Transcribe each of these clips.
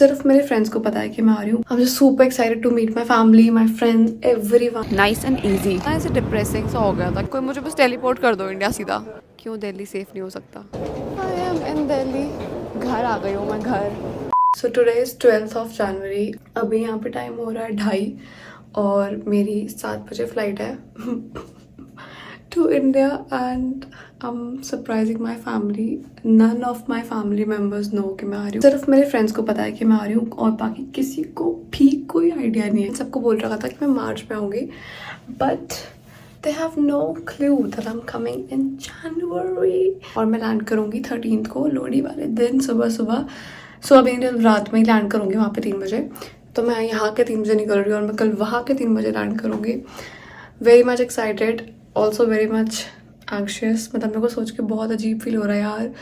सिर्फ मेरे फ्रेंड्स को पता है कि मैं आ रही हूँ। I am just super excited to meet my family, my friends, everyone. Nice and easy. ऐसे डिप्रेसिंग सा हो गया था, कोई मुझे बस टेलीपोर्ट कर दो इंडिया सीधा। क्यों दिल्ली सेफ नहीं हो सकता? आई एम इन दिल्ली, घर आ गई हूँ मैं, घर। So today is 12th of January। अभी यहाँ पे टाइम हो रहा है 2:30 और मेरी 7 बजे फ्लाइट है to India and I am surprising my family. None of my family members know कि मैं आ रही हूँ। सिर्फ मेरे फ्रेंड्स को पता है कि मैं आ रही हूँ और बाकी किसी को भी कोई आइडिया नहीं है। सबको बोल रखा था कि मैं मार्च में आऊँगी, but they have no clue that I'm coming in January। और मैं लैंड करूँगी 13th को, लोहड़ी वाले दिन सुबह अभी रात में ही लैंड करूँगी वहाँ पे 3 बजे। तो मैं यहाँ के 3 बजे निकल रही हूँ और मैं कल वहाँ के 3 बजे लैंड करूँगी। Very much excited, also very much anxious. मतलब मेरे को सोच के बहुत अजीब फील हो रहा है यार।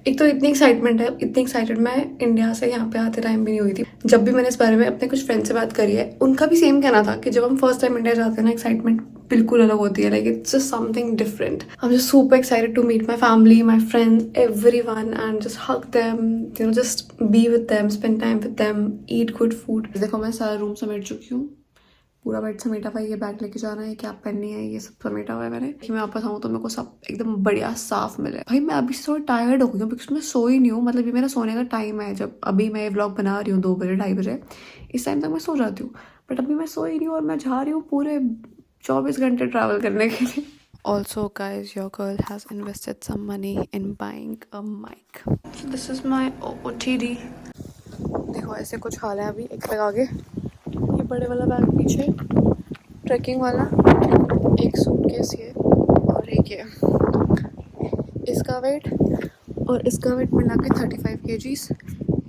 एक तो इतनी एक्साइटमेंट है, इतनी एक्साइटेड मैं इंडिया से यहाँ पे आते टाइम भी नहीं हुई थी। जब भी मैंने इस बारे में अपने कुछ फ्रेंड से बात करी है, उनका भी सेम कहना था कि जब हम फर्स्ट टाइम इंडिया जाते हैं ना, एक्साइटमेंट बिल्कुल अलग होती है। Like it's just something different. I am just super excited to meet my family, my friends, everyone and just hug them, you know, just be with them, spend time with them, eat good food. देखो मैं सारा room समेट चुकी हूँ, पूरा bed समेटा हुआ है। ये बैग लेके जाना है, कैप पहननी है, ये सब समेटा हुआ है मैंने कि मैं वापस आऊँ तो मेरे को सब एकदम बढ़िया साफ मिले। भाई मैं अभी से थोड़ी टायर्ड हो गई हूँ बिकॉज मैं सोई नहीं हूँ। मतलब ये मेरा सोने का टाइम है। जब अभी मैं ये व्लॉग बना रही हूँ 2 बजे 2:30 बजे, इस टाइम तक मैं सो जाती हूँ, बट अभी मैं सोई नहीं हूँ और मैं जा रही हूँ पूरे 24 घंटे ट्रैवल करने के लिए। Also guys, your girl has invested some money in buying a mic. So this is my OOTD। देखो ऐसे कुछ हाल है अभी। एक बैग आगे, ये बड़े वाला बैग पीछे, ट्रैकिंग वाला, एक सूटकेस ये और एक ये। इसका वेट और इसका वेट मिला के 35 kgs।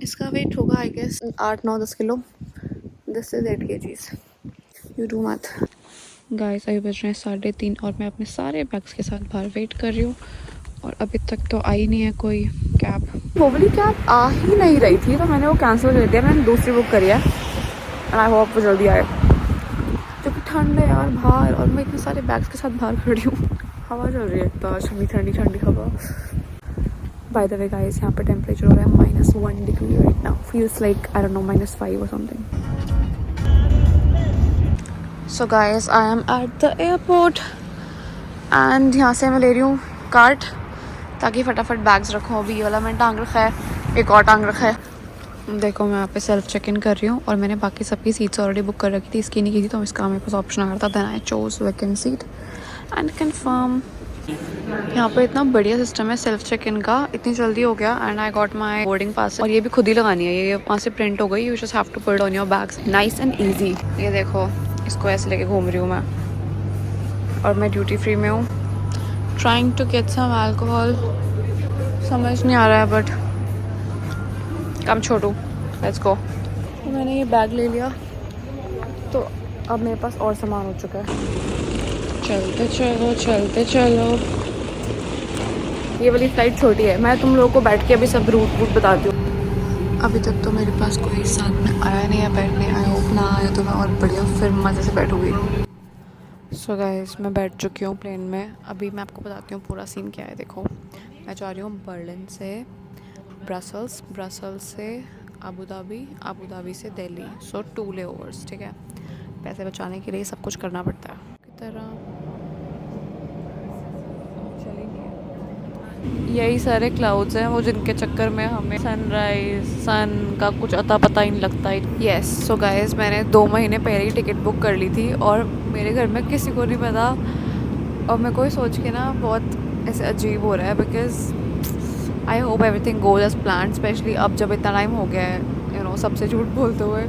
इसका वेट होगा I guess 8-9-10 kilo. This is 8 kgs। You do math. Guys अभी बज रहे हैं 3:30 और मैं अपने सारे बैग्स के साथ बाहर वेट कर रही हूँ और अभी तक तो आई नहीं है कोई कैब। वो वाली कैब आ ही नहीं रही थी तो मैंने वो कैंसिल कर दिया। मैंने दूसरी बुक करी है एंड आई होप वो जल्दी आए, क्योंकि ठंड है यार बाहर और मैं इतने सारे बैग्स के साथ बाहर खड़ी हूँ। हवा चल रही है तो ठंडी ठंडी हवा। बाय द वे गाइस, यहाँ पे टेम्परेचर हो रहा है -1 degree right now. Feels like I don't no -5 और something. So guys I am at the airport and यहाँ से मैं ले रही हूँ कार्ट ताकि फटाफट बैग्स रखूँ। अभी ये वाला मैंने टांग रखा है, एक और टांग रखा है। देखो मैं यहाँ पे सेल्फ चेक इन कर रही हूँ और मैंने बाकी सबकी सीट्स ऑलरेडी बुक कर रखी थी, इसकी नहीं की थी तो इसका मेरे पास ऑप्शन आ रहा था। Then I chose vacant seat and confirm. यहाँ पे इतना बढ़िया सिस्टम है सेल्फ चेक इन का, इतनी जल्दी हो गया and I got my boarding pass. और ये भी खुद ही लगानी है, ये वहाँ से प्रिंट हो गई। You just have to put on your bags. Nice and easy. ये देखो इसको ऐसे लेके घूम रही हूँ मैं और मैं ड्यूटी फ्री में हूँ। Trying to get some alcohol, समझ नहीं आ रहा है बट कम छोड़ू, लेट्स गो। मैंने ये बैग ले लिया तो अब मेरे पास और सामान हो चुका है। चलते चलो चलते चलो। ये वाली फ्लाइट छोटी है, मैं तुम लोगों को बैठ के अभी सब रूट बताती हूँ। अभी तक तो मेरे पास कोई साथ में आया नहीं है बैठने। आई होप ना आया तो मैं और बढ़िया फिर मज़े से बैठूँगी। सो गाइस मैं बैठ चुकी हूँ प्लेन में। अभी मैं आपको बताती हूँ पूरा सीन क्या है। देखो मैं जा रही हूँ बर्लिन से ब्रसल्स, ब्रसल्स से अबू धाबी से दिल्ली। सो 2 लेओवर्स, ठीक है। पैसे बचाने के लिए सब कुछ करना पड़ता है की तरह। यही सारे क्लाउड्स हैं वो जिनके चक्कर में हमें सनराइज सन का कुछ अता पता ही नहीं लगता है। येस सो गाइस मैंने 2 महीने पहले ही टिकट बुक कर ली थी और मेरे घर में किसी को नहीं पता और मेरे को सोच के ना बहुत ऐसे अजीब हो रहा है because I hope everything goes as plan. Especially अब जब इतना टाइम हो गया है यू नो सबसे झूठ बोलते हुए।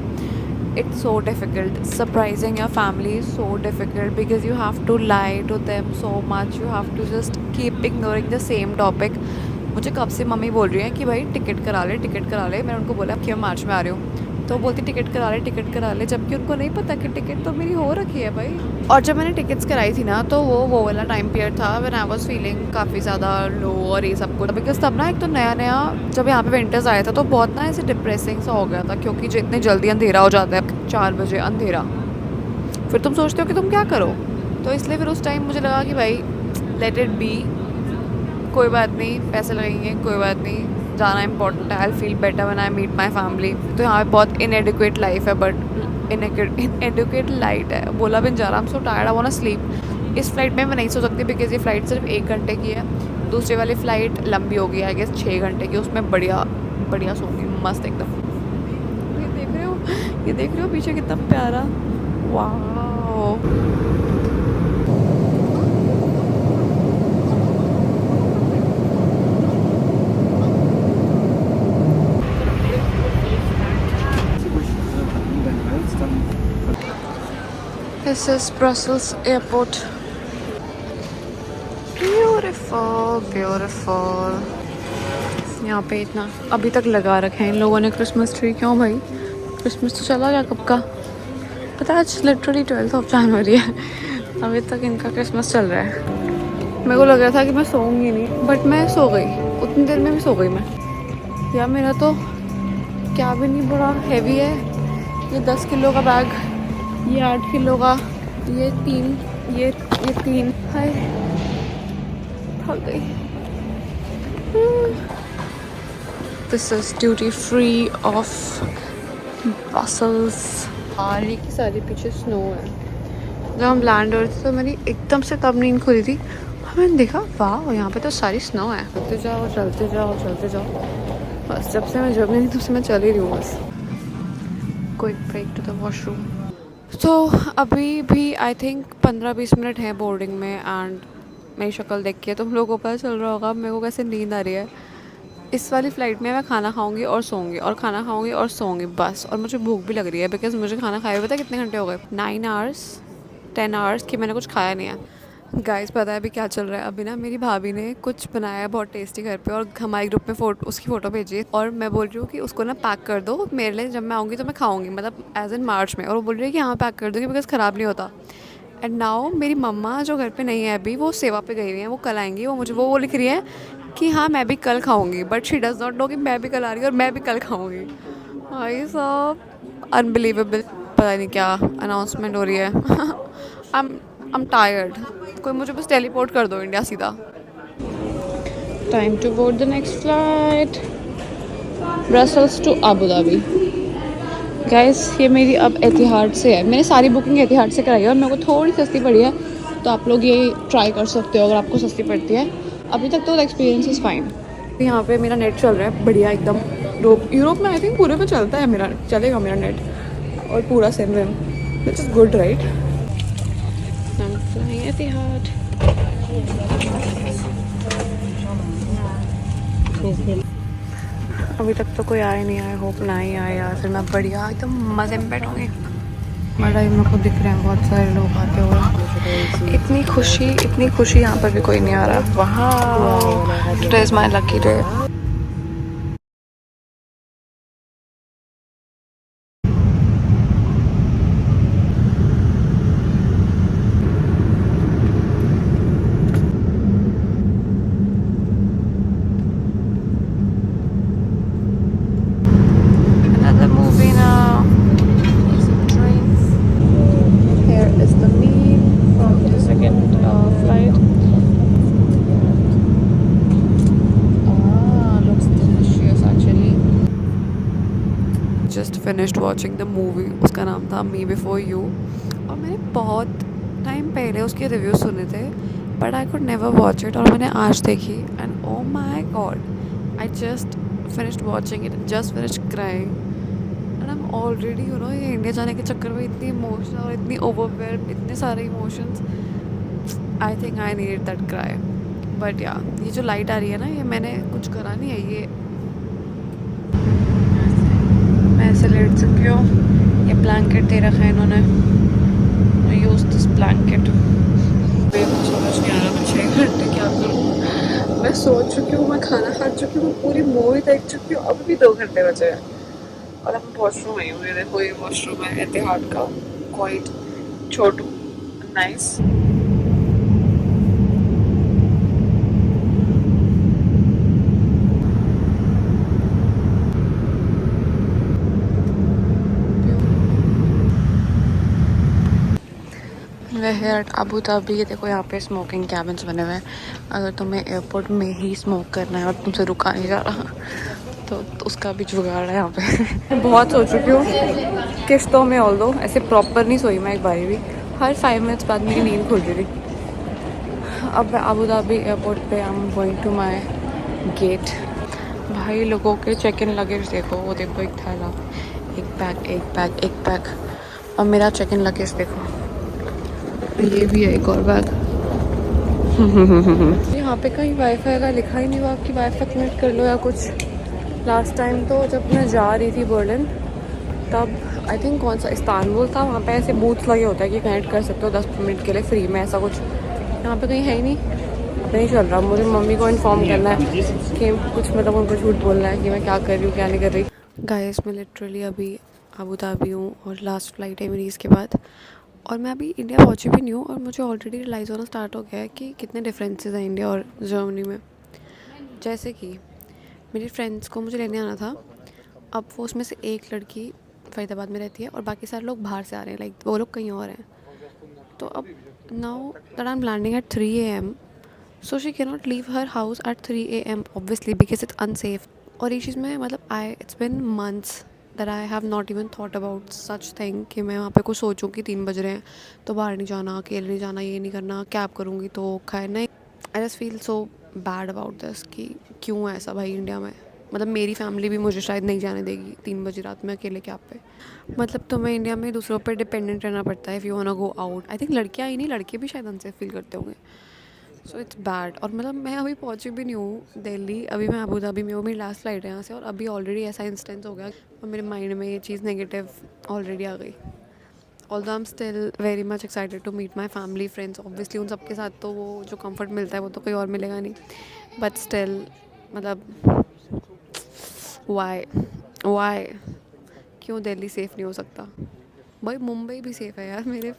It's so difficult. Surprising your family is so difficult because you have to lie to them so much. You have to just keep ignoring the same topic. मुझे कब से मम्मी बोल रही है कि भाई टिकट करा ले, टिकट करा ले। मैंने उनको बोला कि मैं मार्च में आ रही हूँ तो बोलती टिकट करा ले, टिकट करा ले, जबकि उनको नहीं पता कि टिकट तो मेरी हो रखी है भाई। और जब मैंने टिकट्स कराई थी ना तो वो वाला टाइम पीरियड था व्हेन आई वाज फीलिंग काफ़ी ज़्यादा लो और ये सब कुछ। बिकॉज तब ना एक तो नया नया जब यहाँ पे विंटर्स आया था तो बहुत ना ऐसे डिप्रेसिंग सा हो गया था, क्योंकि जितने जल्दी अंधेरा हो जाता है 4 बजे अंधेरा, फिर तुम सोचते हो कि तुम क्या करो। तो इसलिए फिर उस टाइम मुझे लगा कि भाई लेट इट बी, कोई बात नहीं, पैसे लगेंगे, कोई बात नहीं, जाना इम्पोर्टेंट है, I feel better when I meet my family. तो यहाँ पे बहुत इनएडिक्वेट लाइफ है, बट इनएडिक्वेट लाइट है, बोला भी नहीं जा रहा। I am so tired, I want to sleep. इस फ्लाइट में मैं नहीं सो सकती बिकॉज ये फ़्लाइट सिर्फ 1 घंटे की है। दूसरी वाली फ़्लाइट लंबी होगी, आई गेस 6 घंटे की, उसमें बढ़िया बढ़िया सोऊंगी मस्त एकदम। ये देख रहे हो पीछे कितना प्यारा, वाह। This is Brussels airport. Beautiful, beautiful. यहाँ पे इतना अभी तक लगा रखे हैं इन लोगों ने क्रिसमस ट्री। क्यों भाई, क्रिसमस तो चला गया कब का, पता है आज लिटरली 12 जनवरी है, अभी तक इनका क्रिसमस चल रहा है। मेरे को लग रहा था कि मैं सोऊंगी नहीं, बट मैं सो गई, उतनी देर में भी सो गई मैं। यार मेरा तो क्या भी नहीं बड़ा हैवी है, ये 10 किलो का बैग, ये 8 किलो का, ये 3 हाय थक गई। This is duty free of Brussels. सारी की सारी पीछे स्नो है। जब हम लैंड हुए थे तो मेरी एकदम से तब नींद खुली थी, मैंने देखा वाह यहाँ पे तो सारी स्नो है। चलते जाओ चलते जाओ चलते जाओ, बस जब से मैं जब नहीं तब से मैं चल ही रही हूँ बस। Quick break to the washroom. तो अभी भी आई थिंक 15-20 मिनट है बोर्डिंग में, एंड मेरी शक्ल देख के तुम लोगों को पता चल रहा होगा मेरे को कैसे नींद आ रही है। इस वाली फ़्लाइट में मैं खाना खाऊंगी और सोऊंगी, और खाना खाऊंगी और सोऊंगी बस। और मुझे भूख भी लग रही है बिकॉज मुझे खाना खाए हुए पता है कितने घंटे हो गए, 9 आवर्स 10 आवर्स कि मैंने कुछ खाया नहीं है। गाइस पता है अभी क्या चल रहा है, अभी ना मेरी भाभी ने कुछ बनाया है बहुत टेस्टी घर पे, और हमारे ग्रुप में उसकी फ़ोटो भेजी है, और मैं बोल रही हूँ कि उसको ना पैक कर दो मेरे लिए, जब मैं आऊँगी तो मैं खाऊंगी, मतलब एज इन मार्च में। और वो बोल रही है कि हाँ पैक कर दूँगी बिकॉज ख़राब नहीं होता। एंड नाउ मेरी मम्मा जो घर पे नहीं है अभी, वो सेवा पे गई हुई हैं, वो कल आएंगी। वो लिख रही है कि हाँ मैं भी कल खाऊंगी, but she does not know कि मैं भी कल आ रही हूँ और मैं भी कल खाऊंगी। भाई साहब अनबिलीवेबल, पता नहीं क्या अनाउंसमेंट हो रही है। आई एम टायर्ड, कोई मुझे बस टेलीपोर्ट कर दो इंडिया सीधा। Time to board the next flight, Brussels to Abu Dhabi. Guys ये मेरी अब एतिहाद से है, मैंने सारी बुकिंग एतिहाद से कराई है और मेरे को थोड़ी सस्ती पड़ी है, तो आप लोग ये ट्राई कर सकते हो अगर आपको सस्ती पड़ती है। अभी तक तो एक्सपीरियंस इज़ फाइन। यहाँ पे मेरा नेट चल रहा है बढ़िया एकदम। यूरोप में आई थिंक पूरे पे चलता है, चलेगा मेरा नेट और पूरा सिम विम, which is good right. Etihad अभी तक तो कोई आया नहीं, आई होप ना ही आए यार, फिर मैं बढ़िया एकदम मज़े में बैठूँगी। मज़ा मेरे को दिख रहे हैं बहुत सारे लोग आते हुए, इतनी खुशी यहाँ पर भी कोई नहीं आ रहा। वहाँ today is my lucky day. Another movie now. Trains. Here is the meal from the second flight. Looks delicious actually. Just finished watching the movie. उसका नाम था Me Before You, और मैंने बहुत टाइम पहले उसके रिव्यू सुने थे, but I could never watch it, और मैंने आज देखी and oh my god I just finished watching it, just finished crying, and I am already ये इंडिया जाने के चक्कर में इतनी इमोशनल और इतनी ओवरवेल्म्ड, इतने सारे emotions, I think I needed that cry. But या ये जो लाइट आ रही है ना, ये मैंने कुछ करा नहीं है, ये मैं ऐसे लेट चुकी हूँ। ये ब्लैंकेट दे रखा है इन्होंने, यूज़ दिस ब्लैंकेट। समझ नहीं आ रहा मैं 6 घंटे क्या करूँ। मैं सो चुकी हूँ, मैं खाना खा चुकी हूँ, पूरी मूवी देख चुकी हूँ, अभी भी 2 घंटे बचे हैं और अब वॉशरूम आई हूँ। ये देखो ये वॉशरूम है एतिहाद का, क्वाइट छोटू नाइस। वह एट अबू धाबी। ये देखो यहाँ पे स्मोकिंग कैबिन्स बने हुए हैं। अगर तुम्हें एयरपोर्ट में ही स्मोक करना है और तुमसे रुका नहीं जा रहा तो उसका भी जुगाड़ है यहाँ पे। बहुत सो चुकी हूँ किश्तों में, ऑल दो ऐसे प्रॉपर नहीं सोई मैं एक बारी भी। हर 5 मिनट्स बाद मेरी नींद खुल रही थी। अब मैं अबू धाबी एयरपोर्ट पे I am going to my gate. भाई लोगों के चेक इन लगेज देखो, वो देखो एक थैला, एक बैग, एक बैग, एक बैग। और मेरा चेक इन लगेज देखो, ये भी है एक और बैग। यहाँ पे कहीं वाईफाई का लिखा ही नहीं हुआ कि वाईफाई कनेक्ट कर लो या कुछ। लास्ट टाइम तो जब मैं जा रही थी बर्लिन, तब आई थिंक कौन सा इस्तांबुल था, वहाँ पे ऐसे बूथ लगे होता है कि कनेक्ट कर सकते हो 10 मिनट के लिए फ्री में, ऐसा कुछ। यहाँ पे कहीं है ही नहीं चल रहा। मुझे मम्मी को इन्फॉर्म करना है कि कुछ मतलब उनको झूठ बोलना है कि मैं क्या कर रही हूँ क्या नहीं कर रही। गाइस मैं लिटरली अभी अबू धाबी हूँ और लास्ट फ्लाइट है मेरी इसके बाद, और मैं अभी इंडिया पहुँची भी नहीं हूँ और मुझे ऑलरेडी रियलाइज़ होना स्टार्ट हो गया है कि कितने डिफरेंसेस हैं इंडिया और जर्मनी में। जैसे कि मेरी फ्रेंड्स को मुझे लेने आना था, अब वो उसमें से एक लड़की फरीदाबाद में रहती है और बाकी सारे लोग बाहर से आ रहे हैं, लाइक वो लोग कहीं और हैं। तो अब now that I am landing at 3 AM, so she can not leave her house at 3 AM obviously because it's unsafe. और ये चीज़ में मतलब it's been months that I have not even thought about such thing कि मैं वहाँ पे कुछ सोचूं कि 3 बज रहे हैं तो बाहर नहीं जाना, अकेले नहीं जाना, ये नहीं करना, कैब करूँगी तो खाए नहीं। I just feel so bad about this कि क्यों है ऐसा भाई इंडिया में। मतलब मेरी फैमिली भी मुझे शायद नहीं जाने देगी 3 बजे रात में अकेले कैब पे। मतलब तुम्हें इंडिया में दूसरों पर डिपेंडेंट रहना पड़ता है if you want go out. I think लड़कियाँ ही नहीं, लड़के भी शायद अनसेफ फील करते होंगे। So it's bad. और मतलब मैं अभी पहुंची भी नहीं हूँ दिल्ली, अभी मैं अबू धाबी में हूँ, मेरी लास्ट फ्लाइट है यहाँ से, और अभी ऑलरेडी ऐसा इंस्टेंस हो गया और मेरे माइंड में ये चीज़ नेगेटिव ऑलरेडी आ गई। Although I am still very much excited to meet my family friends obviously, उन सबके साथ तो वो जो कंफर्ट मिलता है वो तो कोई और मिलेगा नहीं, बट स्टिल मतलब वाई क्यों दिल्ली सेफ़ नहीं हो सकता। भाई मुंबई भी सेफ़ है यार, मेरे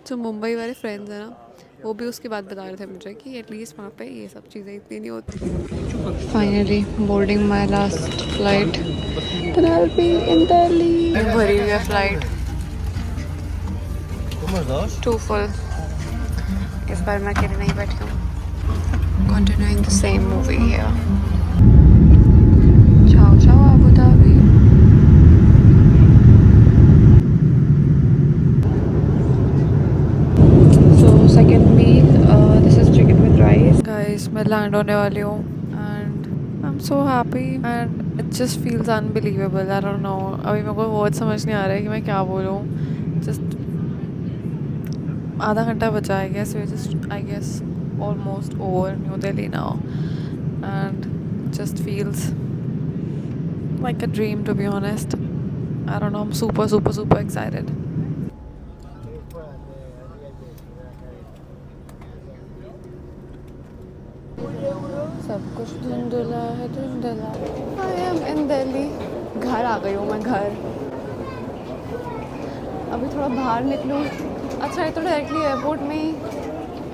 जो मुंबई वाले फ्रेंड्स हैं ना वो भी उसकी बात बता रहे थे मुझे कि एटलीस्ट वहाँ पे ये सब चीज़ें इतनी नहीं होती। Finally boarding my last flight, in Delhi. भरी हुई है फ्लाइट, टू फुल। इस बार मैं अकेले नहीं बैठी हूँ। Continuing the same movie here. Ciao ciao Abu Dhabi. Second meal, this is chicken with rice. Guys मैं लैंड होने वाली हूँ and I am so happy and it just feels unbelievable. I don't know, अभी मेरे को word समझ नहीं आ रहा है कि मैं क्या बोलूँ। जस्ट आधा घंटा बचा है, I guess almost over New Delhi now and just feels like a dream to be honest. I don't know, I am super excited. सब कुछ धुंधला है धुंधला। आई एम इन दिल्ली, घर आ गई हूँ मैं घर। अभी थोड़ा बाहर निकलूँ। अच्छा ये तो डायरेक्टली एयरपोर्ट में ही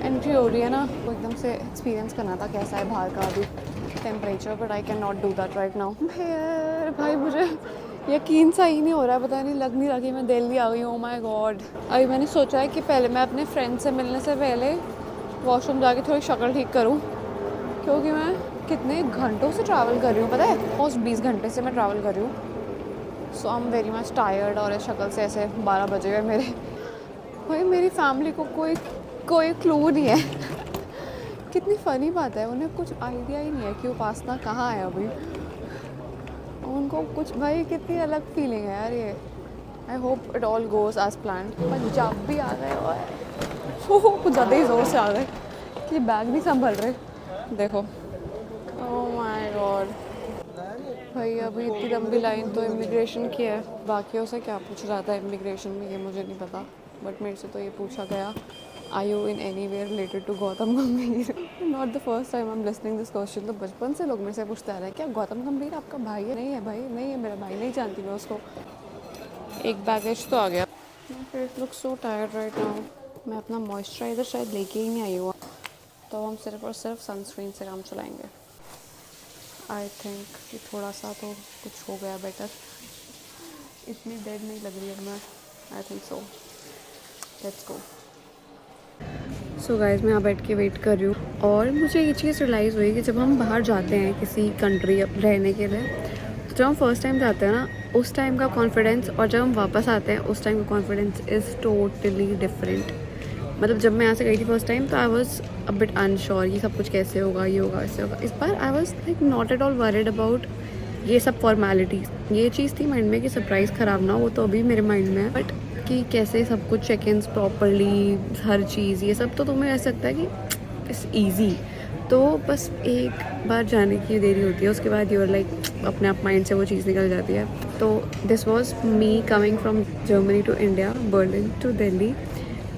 एंट्री हो रही है ना, तो एकदम से एक्सपीरियंस करना था कैसा है बाहर का अभी temperature, but I can not do that right now. भाई मुझे यकीन सा ही नहीं हो रहा है, पता नहीं लग नहीं रहा कि मैं दिल्ली आ गई हूँ। My God. अभी मैंने सोचा है कि पहले मैं अपने फ्रेंड से मिलने से पहले वॉशरूम जाके थोड़ी शक्ल ठीक करूँ, क्योंकि मैं कितने घंटों से ट्रैवल कर रही हूँ पता है, ऑलमोस्ट 20 घंटे से मैं ट्रैवल कर रही हूँ। So I am very much tired और इस शक्ल से ऐसे 12 बजे हुए मेरे। भाई मेरी फैमिली को कोई क्लू नहीं है। कितनी फ़नी बात है, उन्हें कुछ आइडिया ही नहीं है कि उपासना कहाँ है अभी। उनको कुछ, भाई कितनी अलग फीलिंग है यार ये। I hope it all goes as plan. Punjab भी आ गए और कुछ ज़्यादा ही ज़ोर से आ गए कि बैग नहीं संभल रहे। देखो, ओह माय गॉड। भाई अभी इतनी लंबी लाइन तो इमिग्रेशन की है। बाकियों से क्या पूछ रहा था इमिग्रेशन में ये मुझे नहीं पता, बट मेरे से तो ये पूछा गया, are you in any way related to Gautam Gambhir. Not the first time I am listening this question. तो बचपन से लोग मेरे से पूछते आ रहे हैं क्या गौतम गंभीर आपका भाई है? नहीं है भाई, नहीं है मेरा भाई, नहीं जानती मैं उसको। एक बैगेज तो आ गया। Face look so tired right now. मैं अपना मॉइस्चराइज़र शायद लेके ही नहीं आई हुआ, तो हम सिर्फ और सिर्फ सनस्क्रीन से काम चलाएंगे। आई थिंक कि थोड़ा सा तो कुछ हो गया बेटर, इतनी डेड नहीं लग रही है मैं। I think so, let's go. So guys मैं यहाँ बैठ के वेट कर रही हूँ और मुझे ये चीज़ रियलाइज़ हुई कि जब हम बाहर जाते हैं किसी कंट्री रहने के लिए, तो जब हम फर्स्ट टाइम जाते हैं ना, उस टाइम का कॉन्फिडेंस और जब हम वापस आते हैं उस टाइम का कॉन्फिडेंस इज़ टोटली डिफरेंट। मतलब जब मैं यहाँ से गई थी फर्स्ट टाइम तो I was a bit unsure ये सब कुछ कैसे होगा, ये होगा, ऐसे होगा। इस बार I was like not at all worried about ये सब फॉर्मेलिटीज़। ये चीज़ थी माइंड में कि सरप्राइज़ ख़राब ना हो, वो तो अभी मेरे माइंड में है, बट कि कैसे सब कुछ चेक इन प्रॉपरली, हर चीज़, ये सब तो तुम्हें रह सकता है कि इट्स ईजी। तो बस एक बार जाने की देरी होती है, उसके बाद यूर लाइक अपने आप माइंड से वो चीज़ निकल जाती है। तो this was me coming from Germany to India, Berlin to Delhi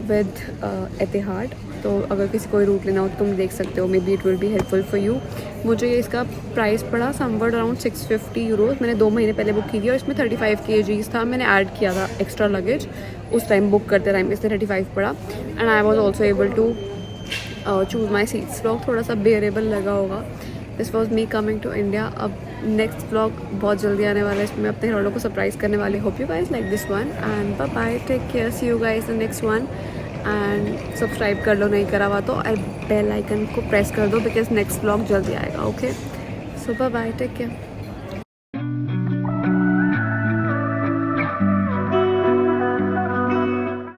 with Etihad. तो अगर किसी को रूट लेना हो तो तुम देख सकते हो, may be it will be helpful for you. मुझे इसका प्राइस पड़ा समवर्ड अराउंड 650 यूरोज़। मैंने 2 महीने पहले बुक की थी और इसमें 35 kgs था। मैंने ऐड किया था एक्स्ट्रा लगेज उस टाइम बुक करते टाइम, इसलिए 35 पड़ा। And I was also able to choose my seats. Vlog थोड़ा सा बेयरेबल लगा होगा। This was me coming to India. अब नेक्स्ट व्लॉग बहुत जल्दी आने वाला है, इसमें मैं अपने घरवालों को सरप्राइज़ करने वाली। Hope you guys like this one and bye bye, take care, see you guys the next one. And subscribe कर लो नहीं करा हुआ तो, और बेल आइकन को प्रेस कर दो बिकॉज नेक्स्ट व्लॉग जल्दी आएगा। ओके, सो बाय बाय, टेक केयर।